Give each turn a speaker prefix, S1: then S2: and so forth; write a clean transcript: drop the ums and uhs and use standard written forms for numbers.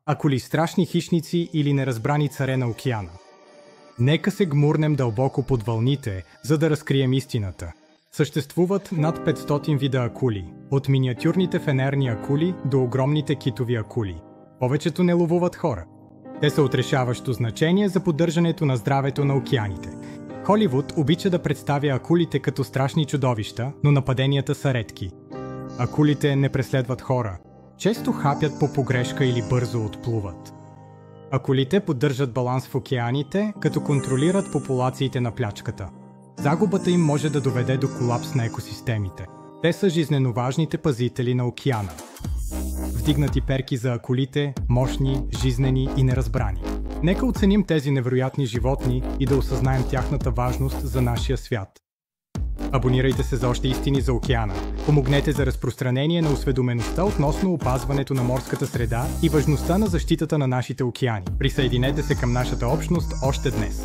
S1: Акули страшни хищници или неразбрани царе на океана? Нека се гмурнем дълбоко под вълните, за да разкрием истината. Съществуват над 500 вида акули, от миниатюрните фенерни акули до огромните китови акули. Повечето не ловуват хора. Те са от решаващо значение за поддържането на здравето на океаните. Холивуд обича да представя акулите като страшни чудовища, но нападенията са редки. Акулите не преследват хора. Често хапят по погрешка или бързо отплуват. Акулите поддържат баланс в океаните, като контролират популациите на плячката. Загубата им може да доведе до колапс на екосистемите. Те са жизненоважните пазители на океана. Вдигнати перки за акулите, мощни, жизнени и неразбрани. Нека оценим тези невероятни животни и да осъзнаем тяхната важност за нашия свят. Абонирайте се за още истини за океана. Помогнете за разпространение на осведомеността относно опазването на морската среда и важността на защитата на нашите океани. Присъединете се към нашата общност още днес.